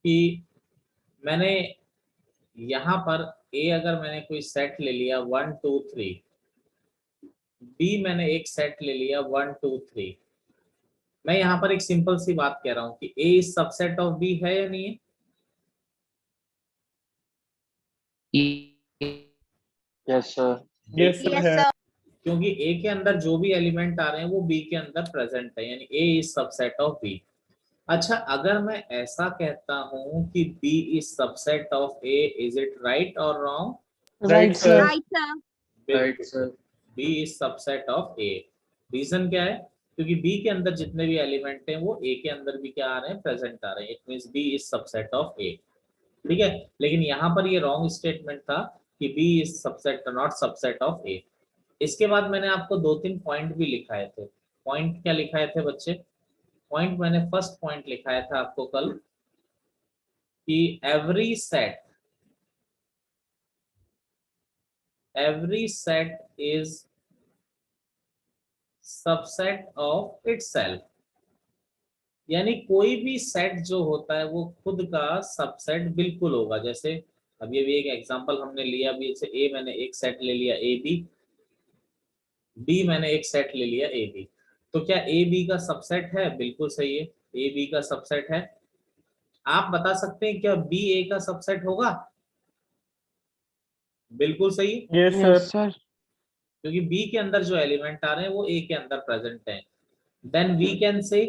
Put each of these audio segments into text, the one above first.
कि मैंने यहाँ पर ए अगर मैंने कोई सेट ले लिया 1 2 3, बी मैंने एक सेट ले लिया 1 2 3, मैं यहाँ पर एक सिंपल सी बात कह रहा हूँ कि A is subset of B है या नहीं है? Yes sir. यस सर है। क्योंकि ए के अंदर जो भी एलिमेंट आ रहे हैं वो बी के अंदर प्रेजेंट है, यानी A is subset of B. अच्छा, अगर मैं ऐसा कहता हूं कि B is subset of A, is it right और wrong? Right sir. Right sir. B is subset of A. Reason क्या है? क्योंकि बी के अंदर जितने भी एलिमेंट हैं वो ए के अंदर भी क्या आ रहे हैं, प्रेजेंट आ रहे हैं। It means B is subset of A. ठीक है, लेकिन यहाँ पर ये रॉन्ग स्टेटमेंट था कि B is subset not subset of A. इसके बाद मैंने आपको 2-3 पॉइंट भी लिखाए थे। पॉइंट क्या लिखाए थे बच्चे? पॉइंट मैंने फर्स्ट पॉइंट लिखाया था आपको कल कि every set is subset of itself, यानी कोई भी सेट जो होता है वो खुद का सबसेट बिल्कुल होगा। जैसे अब ये भी एक एग्जांपल हमने लिया, अभी जैसे ए मैंने एक सेट ले लिया ए बी, बी मैंने एक सेट ले लिया ए बी, तो क्या ए बी का सबसेट है? बिल्कुल सही है, ए बी का सबसेट है। आप बता सकते हैं क्या बी ए का सबसेट होगा? बिल्कुल सही, यस सर। क्योंकि बी के अंदर जो एलिमेंट आ रहे हैं वो ए के अंदर प्रेजेंट हैं। देन वी कैन से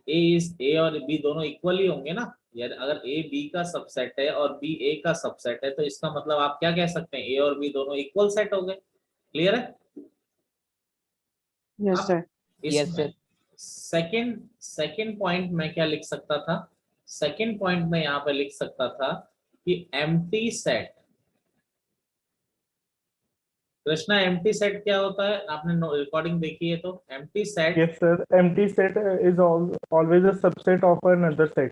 ए और बी दोनों इक्वल ही होंगे ना। यार अगर ए बी का सबसेट है और बी ए का सबसेट है तो इसका मतलब आप क्या कह सकते हैं, ए और बी दोनों इक्वल सेट हो गए। क्लियर है? Yes sir. इसमें सेकंड सेकंड पॉइंट मैं क्या लिख सकता था? सेकंड पॉइंट में यहाँ पे लिख सकता था कि empty set. Krishna, empty set क्या होता है? आपने रिकॉर्डिंग देखी है तो empty set. Yes sir, empty set is always a subset of another set.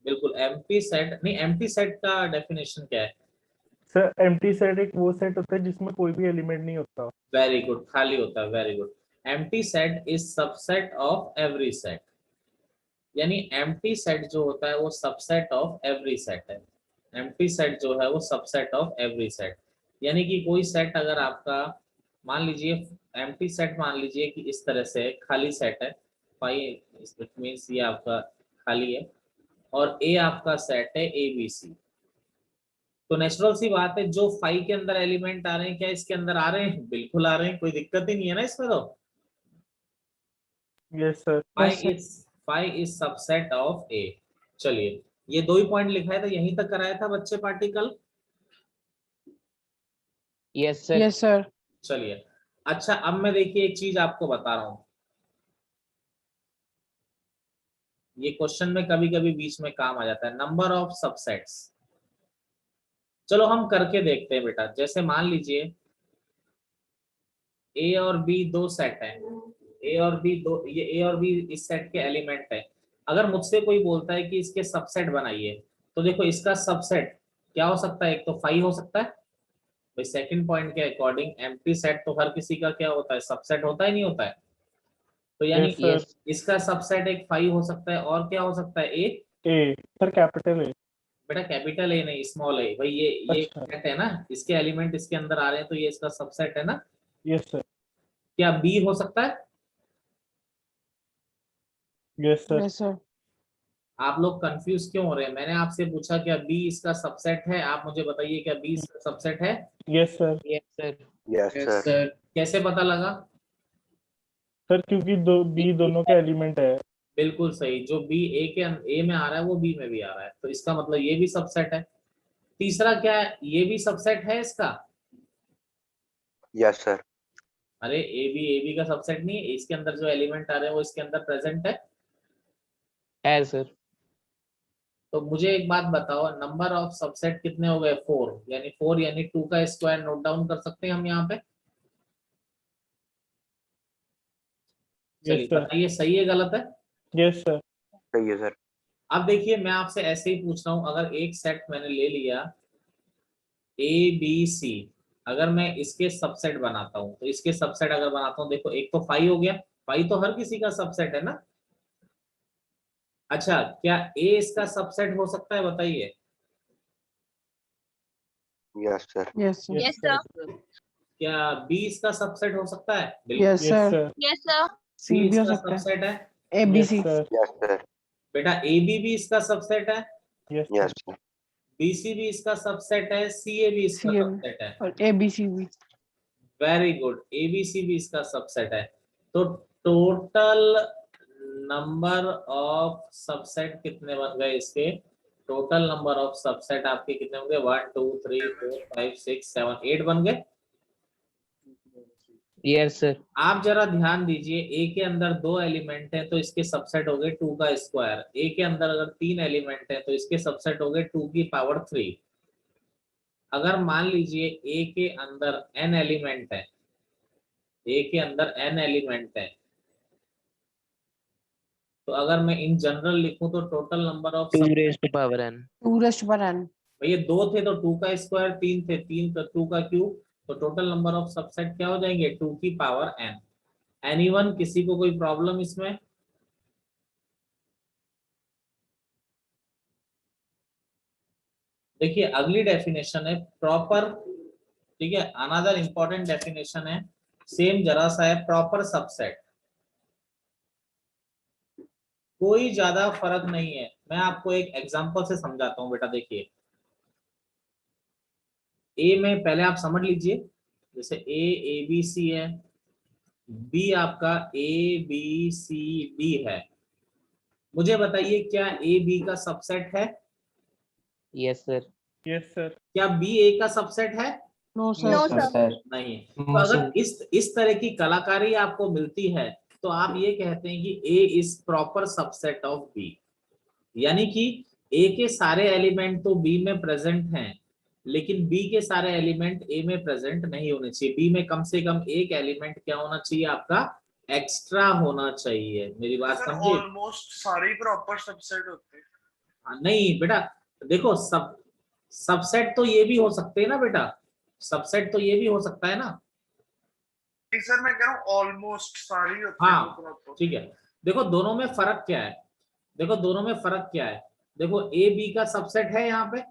बिल्कुल, एम्प्टी सेट नहीं, एम्प्टी सेट का डेफिनेशन क्या है? सर एम्प्टी सेट एक वो सेट होता है जिसमें कोई भी एलिमेंट नहीं होता। वेरी गुड, खाली होता है। Very good. Empty set is subset of every set, यानी एम्प्टी सेट जो होता है वो सबसेट ऑफ एवरी सेट है। एम्प्टी सेट जो है वो सबसेट ऑफ एवरी सेट, यानी कि कोई सेट अगर आपका मान लीजिए एम्प्टी सेट, मान लीजिए कि इस तरह से खाली सेट है, फाइव इट मींस ये आपका खाली है और ए आपका सेट है ए बी सी, तो नेचुरल सी बात है जो फाइव के अंदर एलिमेंट आ रहे हैं क्या इसके अंदर आ रहे हैं? बिल्कुल आ रहे हैं, कोई दिक्कत ही नहीं है ना इसमें तो। Yes sir. Five is subset of A. चलिए, ये 2 ही पॉइंट लिखा है था, यहीं तक कराया था बच्चे पार्टी कल? Yes sir. Yes sir. चलिए, अच्छा अब मैं देखिए एक चीज आपको बता रहा हूं, ये क्वेश्चन में कभी कभी बीच में काम आ जाता है, नंबर ऑफ सबसेट्स। चलो हम करके देखते हैं बेटा। जैसे मान लीजिए ए और बी दो सेट है, ए और बी दो, ये ए और बी इस सेट के एलिमेंट है। अगर मुझसे कोई बोलता है कि इसके सबसेट बनाइए, तो देखो इसका सबसेट क्या हो सकता है? एक तो 5 हो सकता है भाई, सेकंड पॉइंट के अकॉर्डिंग एम्प्टी सेट तो हर किसी का क्या होता है, सबसेट होता ही नहीं होता है। तो यानी यस सर। इसका सबसेट एक 5 हो सकता है, और क्या हो सकता है? एक ए सर, कैपिटल ए। बेटा कैपिटल ए नहीं, स्मॉल ए भाई। ये अच्छा। सेट है ना, इसके एलिमेंट इसके अंदर आ रहे हैं तो ये इसका सबसेट है ना। Yes sir. क्या बी हो सकता है? Yes sir. आप लोग कंफ्यूज क्यों हो रहे हैं? मैंने आपसे पूछा क्या बी इसका सबसेट है, आप मुझे बताइए क्या बी इसका सबसेट है? Yes sir. Yes sir. Yes sir. कैसे पता लगा? सर क्योंकि बी दोनों के एलिमेंट है। बिल्कुल सही, जो बी ए में आ रहा है वो बी में भी आ रहा है, तो इसका मतलब ये भी सबसेट है। तीसरा क्या है, ये भी सबसेट है इसका? Yes sir. अरे ए बी का सबसेट नहीं है, इसके अंदर जो एलिमेंट आ रहे हैं वो इसके अंदर प्रेजेंट है सर। तो मुझे एक बात बताओ, नंबर ऑफ सबसेट कितने हो गए? 4, यानी 4 यानी 2 का स्क्वायर नोट डाउन कर सकते हैं हम यहाँ पे। चलिए यस सर। बताइए सही है गलत है? Yes sir. सही है सर। अब देखिए मैं आपसे ऐसे ही पूछ रहा हूं, अगर एक सेट मैंने ले लिया ए बी सी, अगर मैं इसके सबसेट बनाता हूं तो इसके सबसेट अगर बनाता हूं, देखो एक तो 5 हो गया, 5 तो हर किसी का सबसेट है ना। अच्छा, क्या ए इसका सबसेट हो सकता है, बताइए? Yes, sir. Yes, Yes, sir. sir. क्या बी इसका सबसेट हो सकता है? बिल्कुल। Yes, sir. Yes, sir. सी C भी हो इसका सकता है. सबसेट है। Yes, sir. Yes, sir. बेटा ए बी भी इसका सबसेट है, Yes, Yes, sir. sir. B C भी इसका सबसेट है, सी ए भी इसका CA सबसेट है। और ABC भी. Very good, A B C भी इसका सबसेट है। तो टोटल नंबर ऑफ सबसेट कितने बन गए इसके? टोटल नंबर ऑफ सबसेट आपके कितने होंगे? 1 2 3 4 5 6 7 8 बन गए। Yes sir. आप जरा ध्यान दीजिए, ए के अंदर 2 एलिमेंट है तो इसके सबसेट हो गए 2 का स्क्वायर। ए के अंदर अगर 3 एलिमेंट है तो इसके सबसेट हो गए 2 की पावर 3। अगर मान लीजिए ए के अंदर n एलिमेंट है, ए के अंदर n एलिमेंट है, तो अगर मैं इन जनरल लिखूं तो total number of 2 raised to power n। 2 raised to power n. ये 2 थे तो 2 का स्क्वायर, 3 थे 3 का 2 का क्यूब, तो टोटल नंबर ऑफ सबसेट क्या हो जाएंगे? 2 की पावर n। एनीवन, किसी को कोई प्रॉब्लम इसमें? देखिए अगली डेफिनेशन है प्रॉपर, ठीक है, अनदर इंपॉर्टेंट डेफिनेशन है, सेम जरा सा है, प्रॉपर सबसेट। कोई ज्यादा फर्क नहीं है, मैं आपको एक एग्जांपल से समझाता हूं बेटा। देखिए ए में पहले आप समझ लीजिए, जैसे ए बी सी है, बी आपका ए बी सी डी है। मुझे बताइए क्या ए बी का सबसेट है? Yes sir. Yes, sir. क्या बी ए का सबसेट है? No, sir. No, sir. नहीं। तो अगर इस तरह की कलाकारी आपको मिलती है तो आप ये कहते हैं कि A is proper subset of B. यानी कि ए के सारे एलिमेंट तो बी में प्रेजेंट हैं, लेकिन बी के सारे एलिमेंट ए में प्रेजेंट नहीं होने चाहिए। बी में कम से कम एक एलिमेंट क्या होना चाहिए? आपका एक्स्ट्रा होना चाहिए। मेरी बात समझिए। ऑलमोस्ट सारे प्रॉपर सबसेट होते हैं। नहीं बेटा, देखो सबसेट तो ये भी हो सकते हैं ना बेटा, सबसेट तो ये भी हो सकता है ना। सर मैं कह रहा हूँ ऑलमोस्ट सारे होते हाँ, हैं प्रॉपर। ठीक है। देखो दोनों में फर्क क्या है, देखो दोनों में फर्क क्या है। देखो ए बी का सबसेट है यहाँ पे,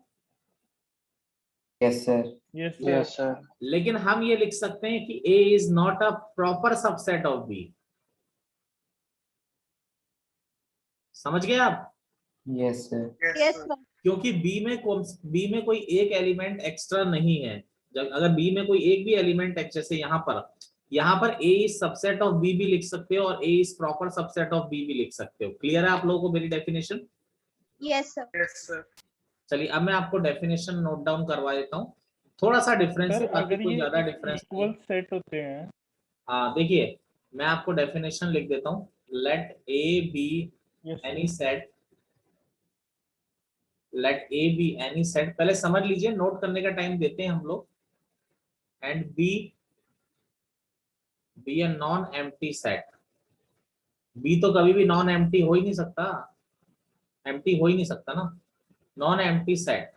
Yes, sir. Yes, sir. Yes sir. लेकिन हम ये लिख सकते हैं कि A is not a proper subset of B. समझ गए आप? Yes, sir. Yes, sir. क्योंकि बी में कोई एक एलिमेंट एक्स्ट्रा नहीं है। जब अगर बी में कोई एक भी एलिमेंट है, जैसे यहाँ पर A is subset of B भी लिख सकते हो और A is proper subset of B भी लिख सकते हो। क्लियर है आप लोगों को मेरी definition? Yes, sir. Yes sir. चलिए अब मैं आपको डेफिनेशन नोट डाउन करवा देता हूँ। थोड़ा सा डिफरेंस है, सर बाकी अगर कोई ये ज्यादा डिफरेंस नहीं। इक्वल सेट होते हैं. हाँ देखिए, मैं आपको डेफिनेशन लिख देता हूँ। Let A B Yes, sir. Any set, let A B any set, पहले समझ लीजिए, नोट करने का टाइम देते हैं हम लोग। And B A non empty set. B तो कभी भी नॉन एम्प्टी हो ही नहीं सकता, एम्प्टी हो ही नहीं सकता ना। Non empty set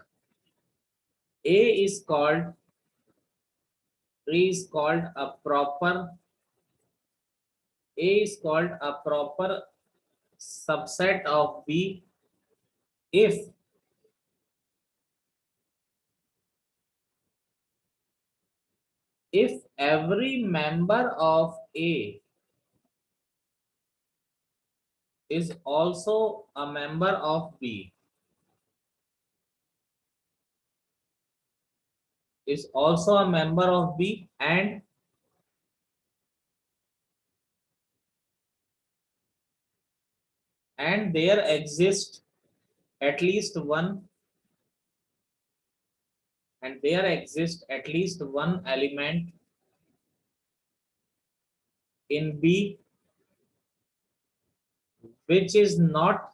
A is called a proper subset of B if every member of A is also a member of B, is also a member of B, and there exists at least one element in B which is not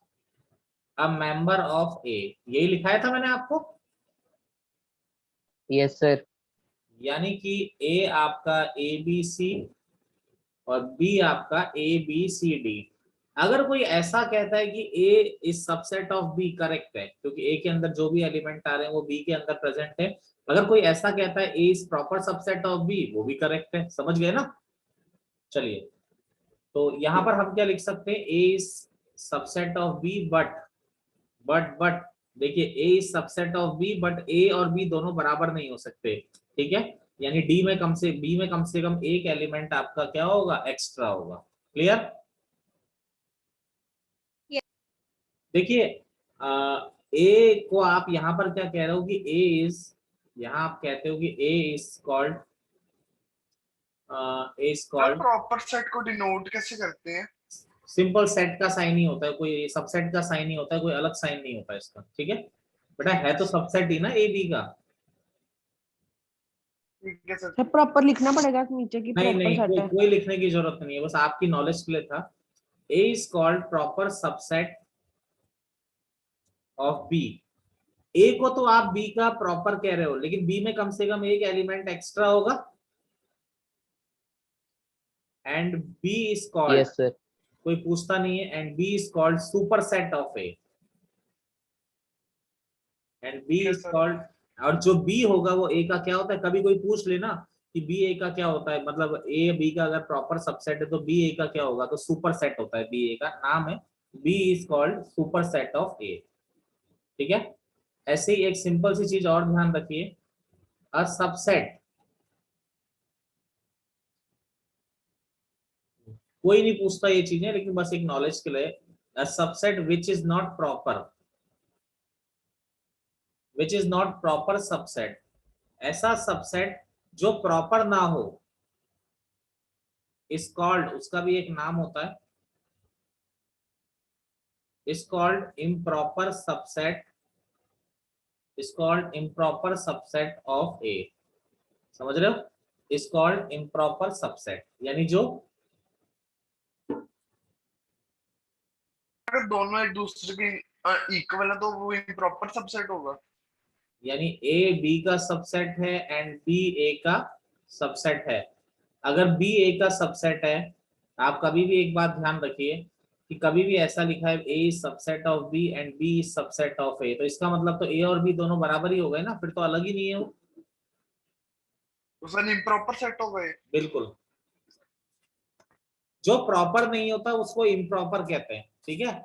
a member of A। यही लिखाया था मैंने आपको। Yes sir. यानी कि A आपका ABC और B आपका ABCD। अगर कोई ऐसा कहता है कि A is subset of B, correct है, क्योंकि A के अंदर जो भी एलिमेंट आ रहे हैं वो B के अंदर प्रेजेंट है। अगर कोई ऐसा कहता है A is proper subset of B, वो भी करेक्ट है। समझ गए ना? चलिए, तो यहाँ पर हम क्या लिख सकते हैं? A is subset of B but देखिए A is subset of B, but A और बी दोनों बराबर नहीं हो सकते, ठीक है। यानी बी में कम से कम एक एलिमेंट आपका क्या होगा, एक्स्ट्रा होगा। क्लियर? देखिए ए को आप यहाँ पर क्या कह रहे हो कि ए इज, यहाँ आप कहते हो कि A is called proper set को डिनोट कैसे करते हैं? सिंपल सेट का साइन ही होता है, कोई सबसेट का साइन ही होता है, कोई अलग साइन नहीं होता इसका, ठीक है बेटा, है तो सबसेट ही ना ए बी का। ठीक है सर। सर प्रॉपर लिखना पड़ेगा नीचे की नहीं प्रॉपर नहीं, सेट है। कोई लिखने की जरूरत नहीं है, बस आपकी नॉलेज के लिए था। A is called proper subset of B. A को तो आप बी का प्रॉपर कह रहे हो, लेकिन बी में कम से कम एक एलिमेंट एक्स्ट्रा होगा। And B is called, yes sir. कोई पूछता नहीं है, and B is called super set of A. And B is called, और जो बी होगा वो ए का क्या होता है, कभी कोई पूछ लेना कि बी ए का क्या होता है, मतलब ए बी का अगर प्रॉपर सबसेट है तो बी ए का क्या होगा, तो सुपर सेट होता है, बी ए का नाम है, B is called super set of A, ठीक है। ऐसे ही एक सिंपल सी चीज और ध्यान रखिए, अ सबसेट, कोई नहीं पूछता ये चीजें, लेकिन बस एक नॉलेज के लिए, a subset which is not proper subset, ऐसा सबसेट जो प्रॉपर ना हो, इज कॉल्ड, उसका भी एक नाम होता है, is called improper subset, is called improper subset of A. समझ रहे हो? इज कॉल्ड इम्प्रॉपर सबसेट, यानी जो अगर दोनों एक दूसरे के इक्वल है तो वो इम्प्रॉपर सबसेट होगा। यानी ए बी का सबसेट है एंड बी ए का सबसेट है। अगर बी ए का सबसेट है, आप कभी भी एक बात ध्यान रखिए कि कभी भी ऐसा लिखा है A is subset of B and B is subset of A, तो इसका मतलब तो ए और बी दोनों बराबर ही हो गए ना, फिर तो अलग ही नहीं है वो। तो सर इम्प्रॉपर सेट हो गए। बिल्कुल, जो प्रॉपर नहीं होता उसको इम्प्रॉपर कहते हैं, ठीक है।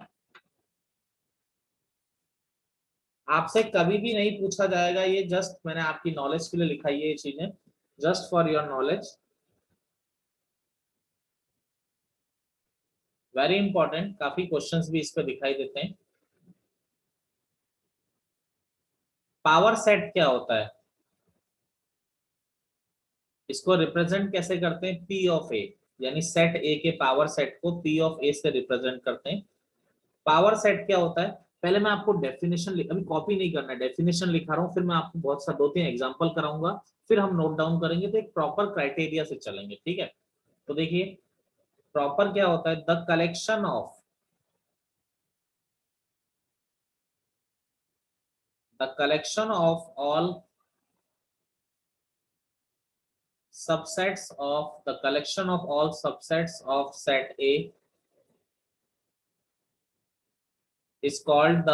आपसे कभी भी नहीं पूछा जाएगा, ये जस्ट मैंने आपकी नॉलेज के लिए लिखा है ये चीजें, just for your knowledge, very important. काफी क्वेश्चंस भी इस पे दिखाई देते हैं। पावर सेट क्या होता है, इसको रिप्रेजेंट कैसे करते हैं, पी ऑफ ए, यानी सेट ए के पावर सेट को पी ऑफ ए से रिप्रेजेंट करते हैं। पावर सेट क्या होता है, पहले मैं आपको डेफिनेशन, अभी कॉपी नहीं करना है, डेफिनेशन लिखा रहा हूं, फिर मैं आपको बहुत सा 2-3 एग्जांपल कराऊंगा, फिर हम नोट डाउन करेंगे, तो एक प्रॉपर क्राइटेरिया से चलेंगे, ठीक है। तो देखिए प्रॉपर क्या होता है, the collection of all subsets of set A is called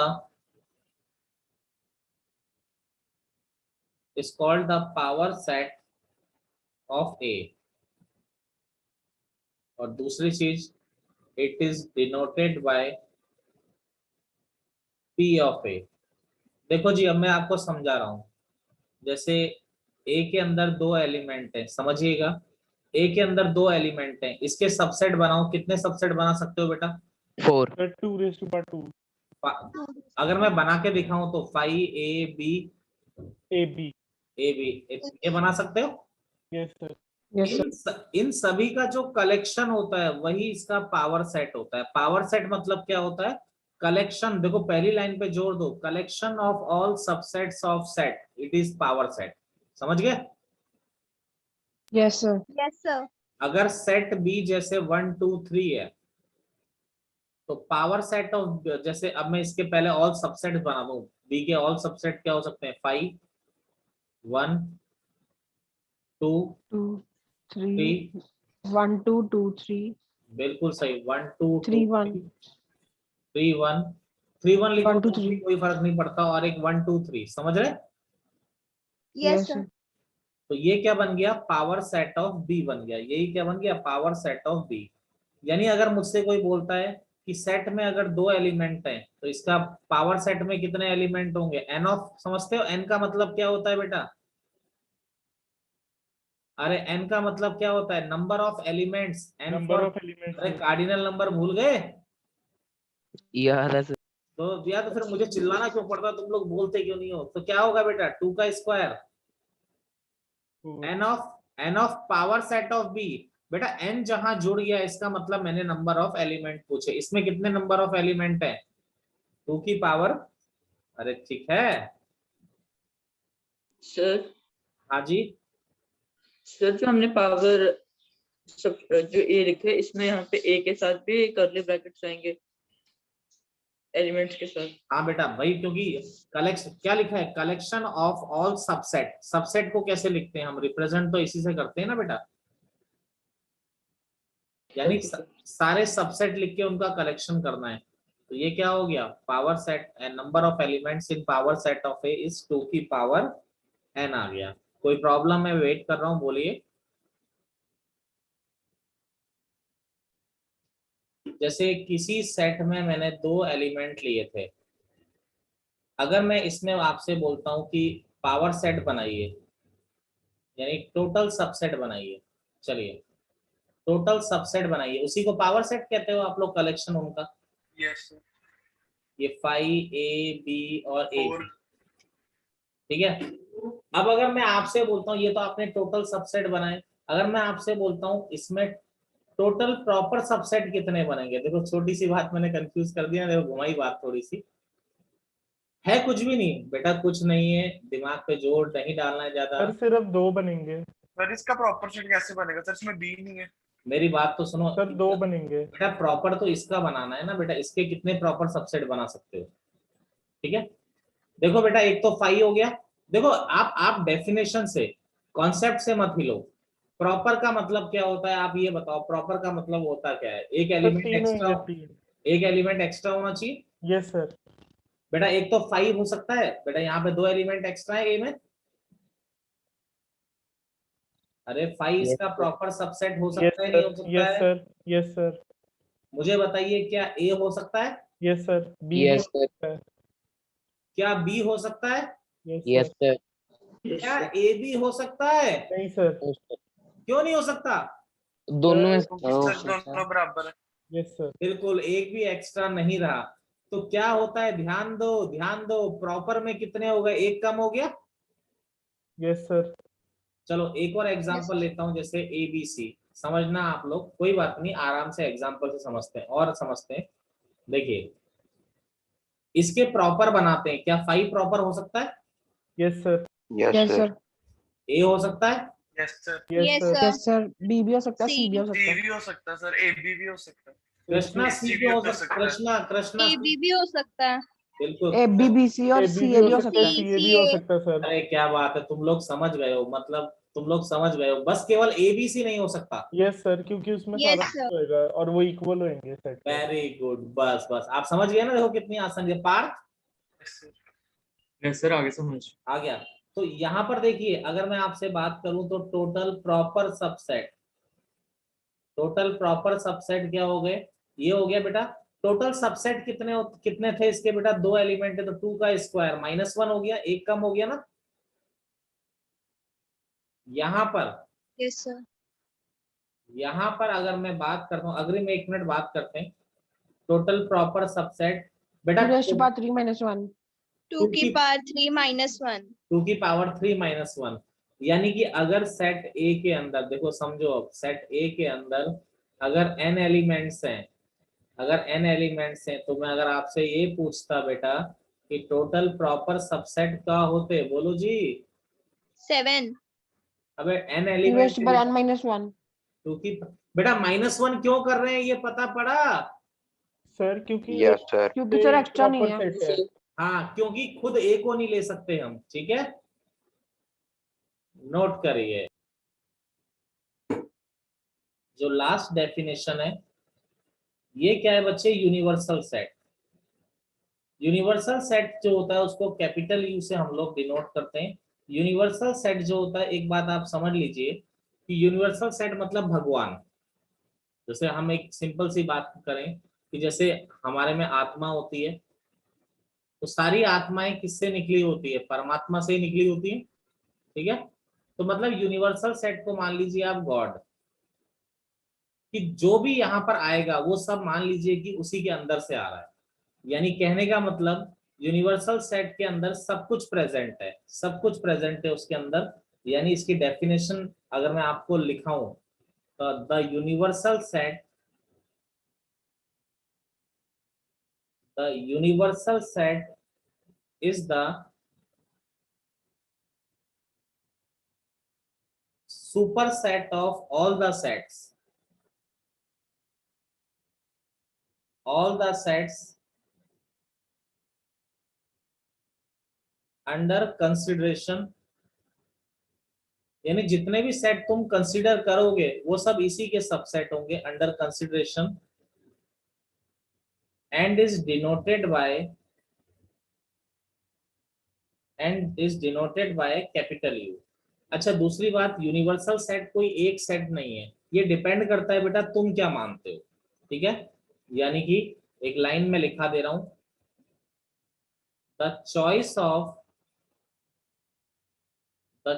the power set of A। और दूसरी चीज, it is denoted by P of A। देखो जी, अब मैं आपको समझा रहा हूं, जैसे ए के अंदर 2 एलिमेंट है, समझिएगा, ए के अंदर 2 एलिमेंट हैं, इसके सबसेट बनाओ, कितने सबसेट बना सकते हो बेटा, 4। 2 अगर मैं बना के दिखाऊं तो 5 ए बी AB। ये बना सकते हो। Yes sir. इन सभी का जो कलेक्शन होता है वही इसका पावर सेट होता है। पावर सेट मतलब क्या होता है, कलेक्शन, देखो पहली लाइन पे जोड़ दो, collection of all subsets of set, it is power set. समझ गए? Yes sir. Yes sir. अगर सेट बी जैसे 1 2 3 है, तो पावर सेट ऑफ, जैसे अब मैं इसके पहले ऑल सबसेट बना दूं, बी के ऑल सबसेट क्या हो सकते हैं, 5 1 2 2 3 3, 1 2 2 3 बिल्कुल सही, 1 2 3 1 3 1 3 1 लिखो 1 2 तो 3। कोई फर्क नहीं पड़ता, और एक 1 2 3, समझ रहे? Yes sir. तो ये क्या बन गया, पावर सेट ऑफ बी बन गया, यही क्या बन गया, पावर सेट ऑफ बी। यानी अगर मुझसे कोई बोलता है कि सेट में अगर 2 एलिमेंट हैं तो इसका पावर सेट में कितने एलिमेंट होंगे? एन ऑफ, समझते हो एन का मतलब क्या होता है बेटा? अरे एन का मतलब क्या होता है? Number of elements, n number for, of elements. अरे कार्डिनल नंबर भूल गए? याद है सर। तो या तो फिर मुझे चिल्लाना क्यों पड़ता, तुम लोग बोलते क्यों नहीं हो? तो क्या होगा बेटा? 2 का square n of power set of B. बेटा एन जहां जुड़ गया इसका मतलब मैंने नंबर ऑफ एलिमेंट पूछे। इसमें कितने नंबर ऑफ एलिमेंट है? 2 की पावर, अरे ठीक है सर हाँ जी। सर जो हमने पावर सब जो ए लिखे इसमें यहाँ पे ए के साथ भी कर्ली ब्रैकेट्स आएंगे एलिमेंट्स के साथ। हाँ बेटा भाई, क्योंकि कलेक्शन क्या लिखा है? Collection of all subset. Subset को कैसे लिखते हैं हम? रिप्रेजेंट तो इसी से करते हैं ना बेटा, यानी सारे सबसेट लिख के उनका कलेक्शन करना है। तो ये क्या हो गया? Power set and number of elements in power set of A is 2 की पावर एन आ गया। कोई प्रॉब्लम है? वेट कर रहा हूँ, बोलिए। जैसे किसी सेट में मैंने 2 एलिमेंट लिए थे, अगर मैं इसमें आपसे बोलता हूं कि पावर सेट बनाइए, यानी टोटल सबसेट बनाइए, चलिए टोटल सबसेट बनाइए, उसी को पावर सेट कहते हो आप लोग, कलेक्शन उनका। Yes sir. ये 5 ए बी और ए, 4 ठीक है। अब अगर मैं आपसे बोलता हूँ, ये तो आपने टोटल सबसेट बनाए, अगर मैं आपसे बोलता हूँ इसमें टोटल प्रॉपर सबसेट कितने बनेंगे? देखो छोटी सी बात मैंने कंफ्यूज कर दिया, देखो घुमाई बात थोड़ी सी है, कुछ भी नहीं बेटा, कुछ नहीं है, दिमाग पे जोर नहीं डालना है ज्यादा। सर सिर्फ 2 बनेंगे। सर इसका प्रॉपर सेट कैसे बनेगा सर? इसमें बी नहीं है। मेरी बात तो सुनो सर 2 बनेंगे। बेटा, प्रॉपर तो इसका बनाना है ना बेटा, इसके कितने प्रॉपर सबसेट बना सकते हो? ठीक है, देखो बेटा एक तो 5 हो गया। देखो आप डेफिनेशन से, कॉन्सेप्ट से मत हिलो। प्रॉपर का मतलब क्या होता है आप ये बताओ? प्रॉपर का मतलब होता क्या है? एक सर एलिमेंट 3 एक्स्ट्रा, होंगे, 3। एक एलिमेंट एक्स्ट्रा होना चाहिए। Yes sir. बेटा एक तो 5 हो सकता है बेटा, यहाँ पे 2 एलिमेंट एक्स्ट्रा है ए में। अरे 5 Yes, इसका sir. प्रॉपर सबसेट हो यस सकता है, नहीं हो सर। सकता यस है? सर। Yes sir. मुझे बताइए, क्या ए हो सकता है? Yes sir. बी भी हो Yes, sir. सकता है। क्या बी हो सकता है? Yes Yes, sir. sir. क्या ए बी हो सकता है? नहीं सर। Yes, sir. क्यों नहीं हो सकता? दोनों में क्योंकि हो सर सकता है। दोनों बराबर है। Yes sir. बिल्कुल, एक भी एक्स्ट्रा नहीं रहा। तो क्या होता है? ध्यान दो ध्यान दो, प्रॉपर में कितने हो गए? एक कम हो गया। Yes sir. चलो एक और एग्जांपल लेता हूं, जैसे ए बी सी। समझना आप लोग, कोई बात नहीं, आराम से एग्जांपल से समझते हैं और समझते हैं। देखिए इसके प्रॉपर बनाते हैं। क्या 5 प्रॉपर हो सकता है? Yes sir. Yes yes sir. Sir. A हो सकता है? Yes sir. Yes yes sir. Sir. Yes sir. B भी हो सकता है, सी भी हो सी सकता है। भी हो सकता है सर, ए बी भी हो सकता है। कृष्णा सी सी भी क्यों हो हो सकता है? सकता है। कृष्णा कृष्णा ए बी भी हो सकता है। बिल्कुल। ए बी बी सी और ए बी सी भी ए हो भी हो सकता सकता है, है। सी ए भी हो सकता है सर। अरे क्या बात है, तुम लोग समझ गए हो, मतलब तुम लोग समझ गए हो, बस केवल ए बी सी नहीं हो सकता। यस सर, क्योंकि उसमें Yes, सारा sir. होएगा और वो इक्वल होंगे सेट में। वेरी गुड, बस बस आप समझ गए ना? देखो कितनी आसान है। Parth yes sir. Yes sir, आगे समझ। आ गया। तो यहाँ पर देखिए, अगर मैं आपसे बात करूं तो total proper subset, total proper subset क्या हो गए? ये हो गया बेटा। टोटल सबसेट कितने थे इसके बेटा? 2 एलिमेंट है तो 2 का स्क्वायर -1 हो गया, एक कम हो गया ना। यहाँ पर Yes, sir. यहाँ पर अगर मैं बात करता हूँ, अग्री में 1 मिनट बात करते हैं। टोटल प्रॉपर सबसेट बेटा, 2 raised to power 3 minus 1. 2 की पावर 3 minus 1. 2 की पावर 3 -1, यानी कि अगर सेट ए के अंदर, देखो समझो, अब सेट ए के अंदर अगर n एलिमेंट्स हैं, अगर n एलिमेंट्स हैं, तो मैं अगर आपसे ये पूछता बेटा कि टोटल प्रॉपर सबसेट का होते, बोलो जी। 7. अबे n 2 element raised to power n minus 1. 2 की बेटा -1 क्यों कर रहे हैं, ये पता पड़ा? सर क्योंकि यस सर। क्योंकि सर एक्स्ट्रा नहीं है। प्रॉपर सेट है। हाँ, क्योंकि खुद ए को नहीं ले सकते हम, ठीक है, नोट करिए। जो लास्ट डेफिनेशन है ये क्या है बच्चे? Universal set. यूनिवर्सल सेट जो होता है उसको कैपिटल यू से हम लोग डिनोट करते हैं। यूनिवर्सल सेट जो होता है, एक बात आप समझ लीजिए कि यूनिवर्सल सेट मतलब भगवान। जैसे हम एक सिंपल सी बात करें कि जैसे हमारे में आत्मा होती है, तो सारी आत्माएं किससे निकली होती है? परमात्मा से ही निकली होती है, ठीक है। तो मतलब यूनिवर्सल सेट को मान लीजिए आप गॉड, कि जो भी यहाँ पर आएगा वो सब मान लीजिए कि उसी के अंदर से आ रहा है। यानी कहने का मतलब यूनिवर्सल सेट के अंदर सब कुछ प्रेजेंट है, सब कुछ प्रेजेंट है उसके अंदर। यानी इसकी डेफिनेशन अगर मैं आपको लिखाऊं तो the universal set, the universal set is the superset of all the sets, all the sets under consideration। यानी जितने भी सेट तुम कंसीडर करोगे वो सब इसी के सबसेट होंगे, under consideration, and is denoted by capital you. अच्छा, दूसरी बात, यूनिवर्सल सेट कोई एक सेट नहीं है, ये डिपेंड करता है बेटा तुम क्या मानते हो, ठीक है। यानी कि एक लाइन में लिखा दे रहा हूं, the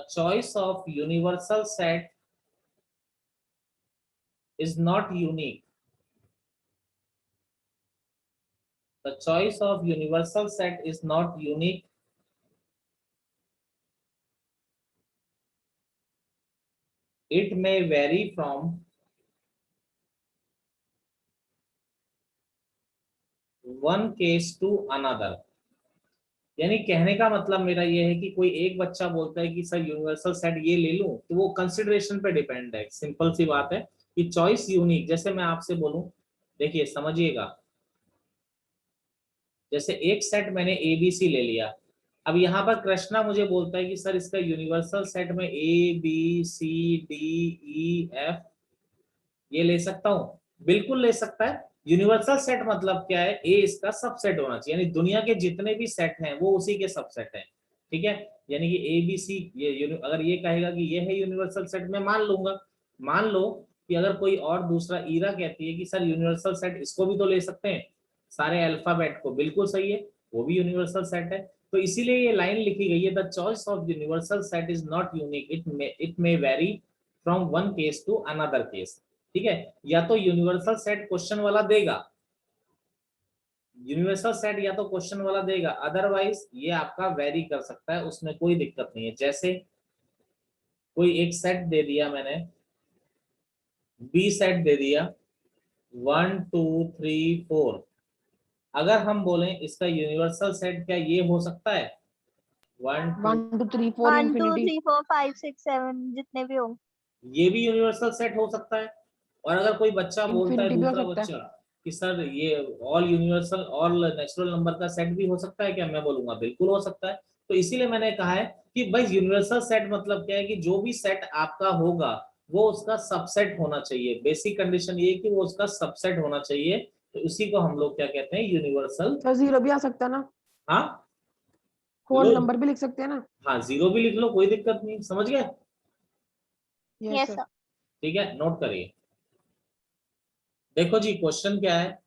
choice of universal set is not unique, the choice of universal set is not unique, it may vary from one case to another। यानी कहने का मतलब मेरा ये है कि कोई एक बच्चा बोलता है कि सर यूनिवर्सल सेट ये ले लूं, तो वो कंसिडरेशन पे डिपेंड है। सिंपल सी बात है कि चॉइस यूनिक। जैसे मैं आपसे बोलूं, देखिए समझिएगा, जैसे एक सेट मैंने ABC ले लिया, अब यहाँ पर कृष्णा मुझे बोलता है कि सर इसका यूनिवर्सल सेट में ABCDEF ये ले सकता हूँ, बिल्कुल ले सकता है। यूनिवर्सल सेट मतलब क्या है? ए इसका सबसेट होना चाहिए, यानी दुनिया के जितने भी सेट हैं वो उसी के सबसेट हैं, ठीक है। यानी कि ABC ये अगर ये कहेगा कि ये है यूनिवर्सल सेट, मैं मान लूंगा। मान लो कि अगर कोई और दूसरा ईरा कहती है कि सर यूनिवर्सल सेट इसको भी तो ले सकते हैं, सारे अल्फाबेट को, बिल्कुल सही है, वो भी यूनिवर्सल सेट है। तो इसीलिए ये लाइन लिखी गई है, the choice of universal set is not unique, it may vary from one case to another case, ठीक है। या तो यूनिवर्सल सेट क्वेश्चन वाला देगा, यूनिवर्सल सेट या तो क्वेश्चन वाला देगा, अदरवाइज ये आपका वेरी कर सकता है, उसमें कोई दिक्कत नहीं है। जैसे कोई एक सेट दे दिया मैंने, बी सेट दे दिया 1 2 3 4, अगर हम बोलें इसका यूनिवर्सल सेट क्या ये हो सकता है? 1 1 2 3 4 1 2 infinity 3 4 5 6 7 जितने भी हो, ये भी यूनिवर्सल सेट हो सकता है। और अगर कोई बच्चा बोलता है, Infinity भी हो दूसरा सकता है। बच्चा, कि सर ये all universal all natural number का सेट भी हो सकता है क्या? मैं बोलूंगा बिल्कुल हो सकता है। तो इसीलिए मैंने कहा है कि भाई यूनिवर्सल सेट मतलब क्या है कि जो भी सेट आपका होगा वो उसका सबसेट होना चाहिए। बेसिक कंडीशन ये है कि वो उसका सबसेट होना चाहिए, तो उसी को हम लोग क्या कहते हैं? यूनिवर्सल। तो जीरो भी आ सकता है ना, हाँ, होल लो, नंबर भी लिख सकते हैं ना। हाँ जीरो भी लिख लो, कोई दिक्कत नहीं, समझ गए? Yes yes sir. सर। ठीक है, नोट करिए। देखो जी, क्वेश्चन क्या है?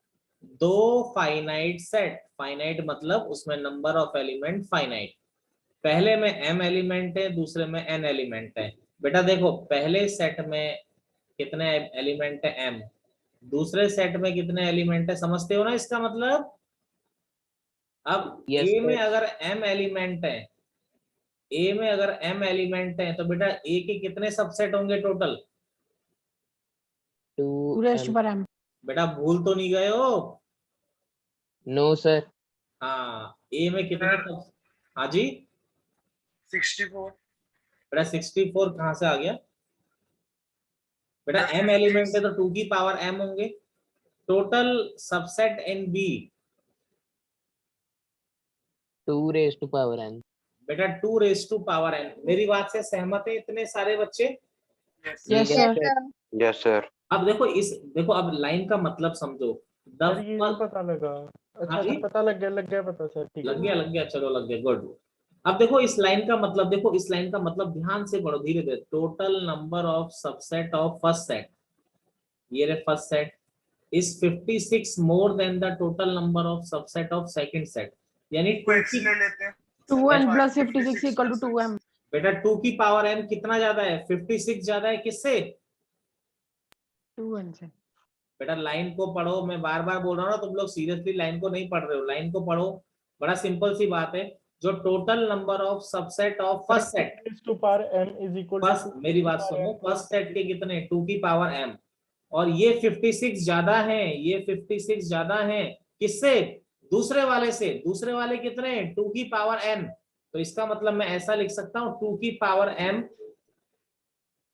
दो फाइनाइट सेट, फाइनाइट मतलब उसमें नंबर ऑफ एलिमेंट फाइनाइट, पहले में m एलिमेंट है, दूसरे में n एलिमेंट है। बेटा देखो, पहले सेट में कितने एलिमेंट है? m। दूसरे सेट में कितने एलिमेंट है? समझते हो ना इसका मतलब? अब Yes, a में sir. अगर m एलिमेंट है, a में अगर m एलिमेंट है, तो बेटा a के कितने सबसेट होंगे total? 2 raised to M. power m। बेटा भूल तो नहीं गए हो? No, sir. हाँ, a में कितने हाँ जी 64। बेटा 64 कहां से आ गया? बेटा m एलिमेंट है तो 2 की पावर m होंगे। Total subset in b 2 raised to power n. बेटा 2 रेज टू पावर n। मेरी बात से सहमत है इतने सारे बच्चे? Yes Yes, sir. sir. Yes sir. अब देखो अब लाइन का मतलब समझो। सर ये भी पता लगा। अच्छा हाँ जी? अच्छा, पता लग गया पता सर, ठीक है। लग गया, चलो लग गया, गुड। अब देखो इस लाइन का मतलब, देखो इस लाइन का मतलब ध्यान से पढ़ो, धीरे धीरे। Total number of subset of first set, ये रहे first set, is 56 more than the total number of subset of second set, यानी 2 x की ले लेते हैं 2n plus 56 equal to 2m. बेटा 2 की पावर m कितना ज्यादा है? 56 ज्यादा है किससे? 2n से. बेटा लाइन को पढ़ो, मैं बार बार बोल रहा हूँ ना, तुम लोग सीरियसली लाइन को नहीं पढ़ रहे हो, लाइन को पढ़ो। बड़ा सिंपल सी बात है, जो total number of subset of first set, raised to power m is equal to first मेरी बात सुनो, फर्स्ट सेट के कितने 2 की पावर m, और ये 56 ज्यादा है, ये 56 ज्यादा है किससे? दूसरे वाले से। दूसरे वाले कितने? 2 की पावर n। तो इसका मतलब मैं ऐसा लिख सकता हूँ 2 की पावर m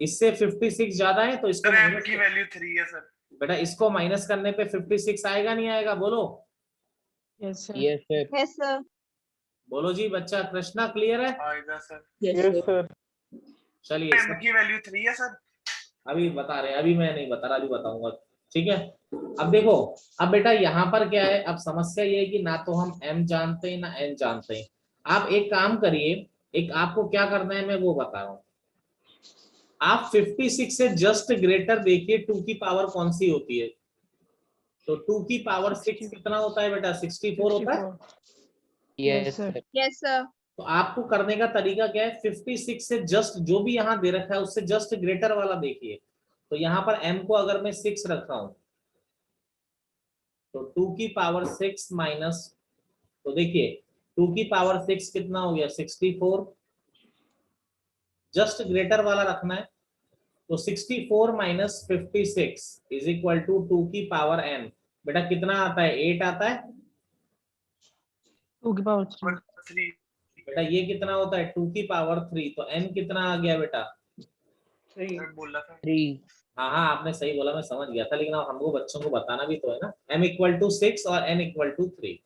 इससे 56 ज्यादा है, तो इसको सर m minus की वैल्यू 3 है सर। बेटा इसको माइनस करने पे 56 आएगा नहीं आएगा? बोलो Yes sir. Yes, sir. Yes, sir. बोलो जी बच्चा। कृष्णा क्लियर है? आएगा sir. Yes, yes sir. sir चलिए m की वैल्यू 3 है सर। अभी बता रहे हैं, अभी मैं नहीं बता रहा, अभी बताऊंगा, ठीक है। अब देखो, अब बेटा यहाँ पर क्या है, अब समस्या ये है कि ना तो हम m जानते हैं ना n जानते हैं। आप एक काम करिए, एक आपको क्या करना है मैं वो बता रहा हूँ। आप 56 से जस्ट ग्रेटर देखिए 2 की पावर कौन सी होती है। तो 2 की पावर 6 कितना होता है बेटा? 64 होता है। 64. Yes, Yes, sir. sir. Yes, sir. तो आपको करने का तरीका क्या है? 56 से जस्ट जो भी यहाँ दे रखा है उससे जस्ट ग्रेटर वाला देखिए। तो यहाँ पर m को अगर मैं 6 रखा हूं तो 2 की पावर 6 माइनस, तो देखिए 2 की पावर 6 कितना हो गया? 64। जस्ट ग्रेटर वाला रखना है, तो 64 माइनस 56 इज इक्वल टू 2 की पावर n। बेटा कितना आता है? 8 आता है। 2 की power 3. 3 बेटा ये कितना होता है? 2 की पावर 3। तो n कितना आ गया बेटा? 3. सर बोला था। 3. हाँ हाँ आपने सही बोला, मैं समझ गया था, लेकिन अब हमको बच्चों को बताना भी तो है ना। m इक्वल टू 6 और n इक्वल टू 3।